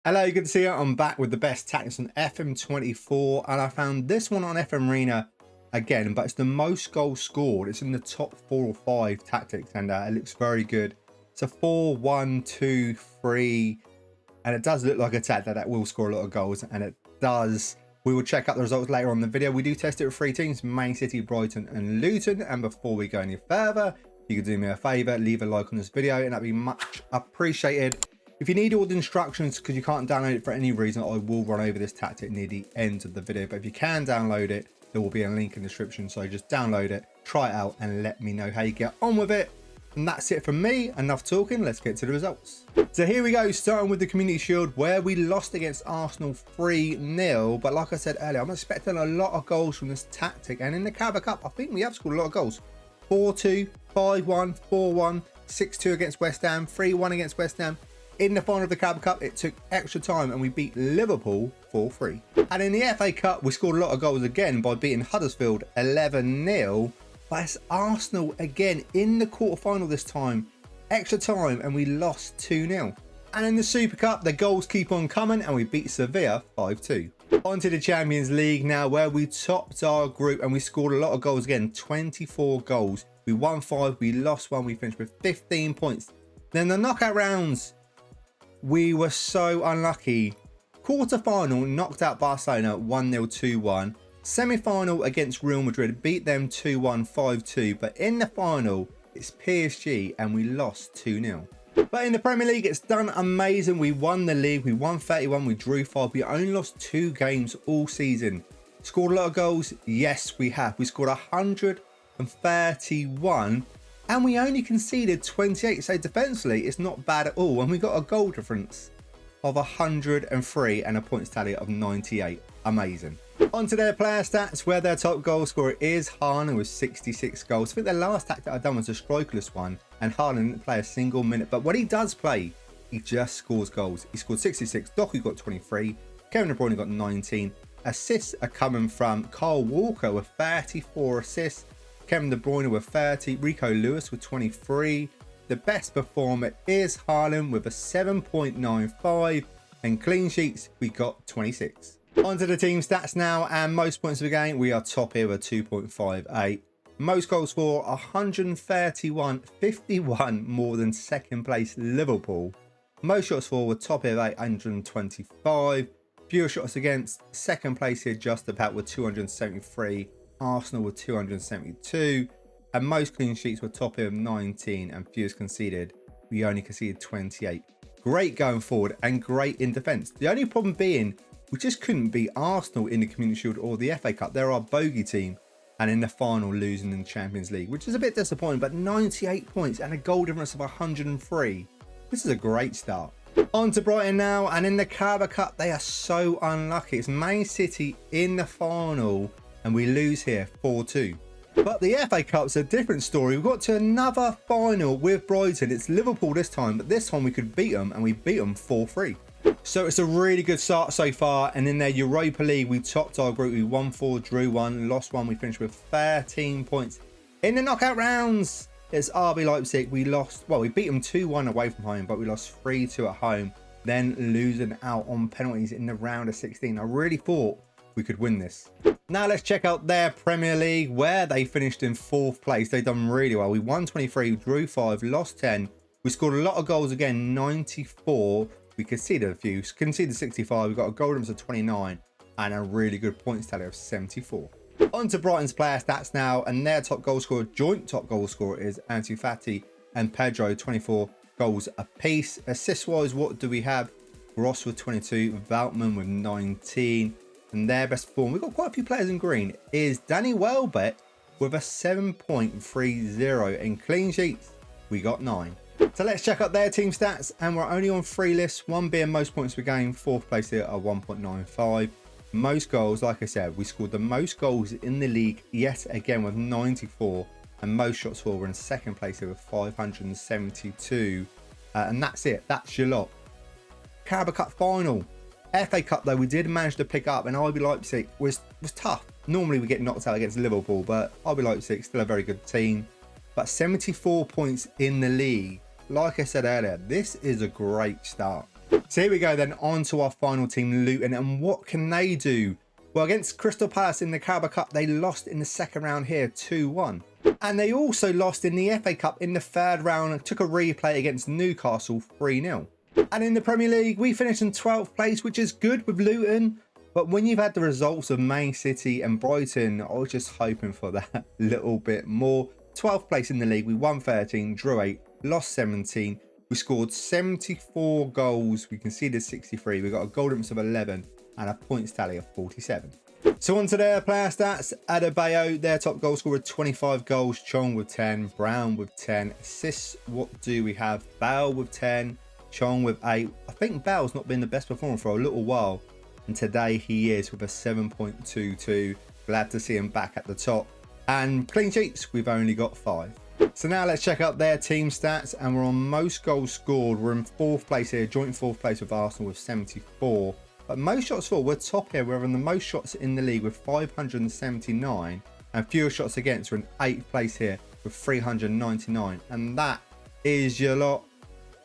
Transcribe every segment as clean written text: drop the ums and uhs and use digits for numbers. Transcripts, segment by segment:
Hello, good to see you. I'm back with the best tactics on FM24, and I found this one on FM Arena again, but it's the most goals scored. It's in the top 4 or 5 tactics, and it looks very good. It's a 4-1-2-3, and it does look like a tactic that will score a lot of goals, and it does. We will check out the results later on in the video. We do test it with 3 teams, Man City, Brighton and Luton. And before we go any further, you could do me a favour, leave a like on this video, and that'd be much appreciated. If you need all the instructions because you can't download it for any reason, I will run over this tactic near the end of the video. But if you can download it, there will be a link in the description. So just download it, try it out, and let me know how you get on with it. And that's it from me. Enough talking. Let's get to the results. So here we go, starting with the Community Shield, where we lost against Arsenal 3-0. But like I said earlier, I'm expecting a lot of goals from this tactic. And in the Carabao Cup, I think we have scored a lot of goals. 4-2, 5-1, 4-1, 6-2 against West Ham, 3-1 against West Ham. In the final of the Carabao Cup, it took extra time and we beat Liverpool 4-3. And in the FA Cup, we scored a lot of goals again by beating Huddersfield 11-0. But it's Arsenal again in the quarter-final this time. Extra time and we lost 2-0. And in the Super Cup, the goals keep on coming and we beat Sevilla 5-2. On to the Champions League now, where we topped our group and we scored a lot of goals again. 24 goals. We won 5, we lost 1, we finished with 15 points. Then the knockout rounds, we were so unlucky. Quarter-final knocked out Barcelona 1-0, 2-1. Semi-final against Real Madrid, beat them 2-1, 5-2. But in the final, it's PSG and we lost 2-0. But in the Premier League, it's done amazing. We won the league, we won 31, we drew 5. We only lost 2 games all season. Scored a lot of goals? Yes, we have. We scored 131. And we only conceded 28, so defensively, it's not bad at all. And we got a goal difference of 103 and a points tally of 98. Amazing. On to their player stats, where their top goal scorer is Haaland with 66 goals. I think the last tactic I've done was a strikerless one, and Haaland didn't play a single minute. But when he does play, he just scores goals. He scored 66, Doku got 23, Kevin De Bruyne got 19. Assists are coming from Kyle Walker with 34 assists. Kevin De Bruyne with 30, Rico Lewis with 23. The best performer is Haaland with a 7.95, and clean sheets, we got 26. On to the team stats now, and most points of the game, we are top here with 2.58. Most goals for 131, 51 more than second place Liverpool. Most shots for were top here with 825. Fewer shots against, second place here just about with 273. Arsenal with 272, and most clean sheets were top of 19, and fewest conceded. We only conceded 28. Great going forward and great in defence. The only problem being we just couldn't beat Arsenal in the Community Shield or the FA Cup. They're our bogey team, and in the final losing in the Champions League, which is a bit disappointing. But 98 points and a goal difference of 103. This is a great start. On to Brighton now, and in the Carabao Cup, they are so unlucky. It's Man City in the final, and we lose here 4-2. But the FA Cup's a different story. We got to another final with Brighton. It's Liverpool this time, but this time we could beat them, and we beat them 4-3. So it's a really good start so far. And in their Europa League, we topped our group. We won 4, drew 1, lost 1. We finished with 13 points. In the knockout rounds, it's RB Leipzig. We lost, well, we beat them 2-1 away from home, but we lost 3-2 at home. Then losing out on penalties in the round of 16. I really thought we could win this. Now let's check out their Premier League, where they finished in 4th place. They've done really well. We won 23, drew 5, lost 10. We scored a lot of goals again, 94. We conceded a few, conceded 65. We got a goal difference of 29 and a really good points tally of 74. On to Brighton's player stats now, and their top goal scorer, joint top goal scorer, is Ansu Fati and Pedro, 24 goals apiece. Assist wise, what do we have? Ross with 22, Veltman with 19. And their best form, we've got quite a few players in green, is Danny Welbeck with a 7.30. In clean sheets, we got 9. So let's check out their team stats, and we're only on 3 lists, 1 being most points per game, 4th place here at 1.95. Most goals, like I said, we scored the most goals in the league yet again with 94, and most shots for were in 2nd place here with 572. And that's it, that's your lot. Carabao Cup final. FA Cup though, we did manage to pick up, and RB Leipzig was tough. Normally we get knocked out against Liverpool, but RB Leipzig still a very good team. But 74 points in the league. Like I said earlier, this is a great start. So here we go then, on to our final team, Luton, and what can they do? Well, against Crystal Palace in the Carabao Cup, they lost in the second round here, 2-1. And they also lost in the FA Cup in the third round and took a replay against Newcastle 3-0. And in the Premier League, we finished in 12th place, which is good with Luton. But when you've had the results of Man City and Brighton, I was just hoping for that little bit more. 12th place in the league, we won 13, drew 8, lost 17. We scored 74 goals. We conceded 63. We got a goal difference of 11 and a points tally of 47. So on to their player stats. Adebayo, their top goal scorer with 25 goals. Chong with 10. Brown with 10. Assists, what do we have? Bale with 10. Chong with 8. I think Bale's not been the best performer for a little while. And today he is with a 7.22. Glad to see him back at the top. And clean sheets, we've only got 5. So now let's check out their team stats, and we're on most goals scored. We're in 4th place here, joint 4th place with Arsenal with 74. But most shots for, we're top here. We're on the most shots in the league with 579, and fewer shots against. We're in 8th place here with 399, and that is your lot.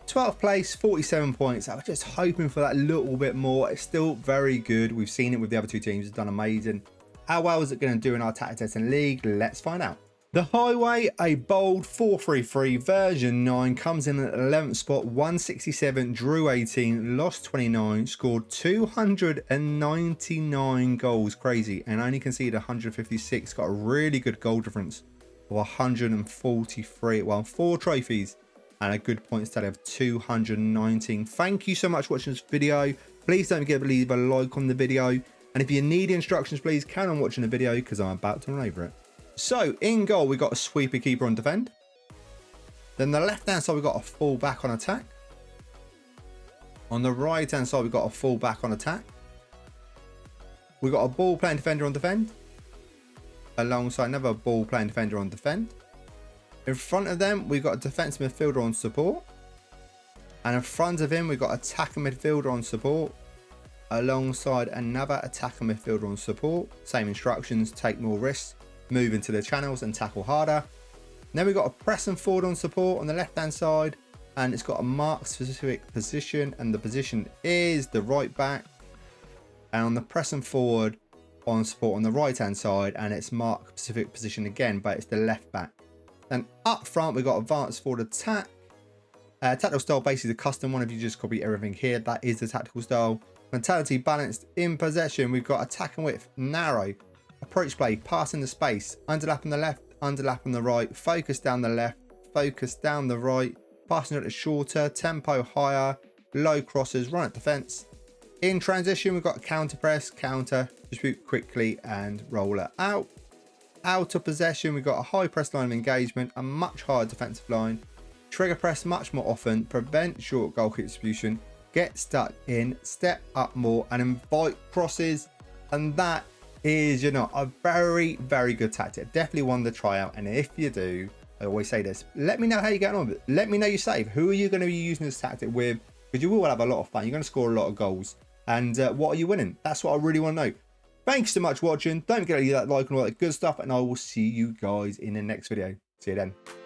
12th place, 47 points. I was just hoping for that little bit more. It's still very good. We've seen it with the other two teams. It's done amazing. How well is it going to do in our tactic testing league? Let's find out. The Highway, a bold 4-3-3 version 9, comes in at 11th spot, 167, drew 18, lost 29, scored 299 goals, crazy, and only conceded 156, got a really good goal difference of 143, won 4 trophies and a good points tally of 219. Thank you so much for watching this video. Please don't forget to leave a like on the video, and if you need instructions, please carry on watching the video because I'm about to run over it. So in goal, we got a sweeper keeper on defend. Then the left hand side, we got a full back on attack. On the right hand side, we got a full back on attack. We got a ball playing defender on defend, alongside another ball playing defender on defend. In front of them, we got a defensive midfielder on support, and in front of him, we got attacking midfielder on support, alongside another attacking midfielder on support. Same instructions: take more risks, move into the channels and tackle harder. Then we've got a pressing forward on support on the left hand side, and it's got a mark specific position, and the position is the right back. And on the pressing forward on support on the right hand side, and it's mark specific position again, but it's the left back. And up front, we've got advanced forward attack. Tactical style basically the custom one. If you just copy everything here, that is the tactical style. Mentality balanced in possession, we've got attack and width narrow. Approach play, pass in the space, underlap on the left, underlap on the right, focus down the left, focus down the right, passing it shorter, tempo higher, low crosses, run at defense. In transition, we've got counter press, counter, distribute quickly and roll it out. Out of possession, we've got a high press line of engagement, a much higher defensive line, trigger press much more often, prevent short goal kick distribution, get stuck in, step up more and invite crosses. And that is, you know, a very, very good tactic. Definitely one to try out. And if you do, I always say this, let me know how you're getting on with it. Let me know you're safe. Who are you going to be using this tactic with? Because you will have a lot of fun. You're going to score a lot of goals. And what are you winning? That's what I really want to know. Thanks so much for watching. Don't forget to leave that like and all that good stuff. And I will see you guys in the next video. See you then.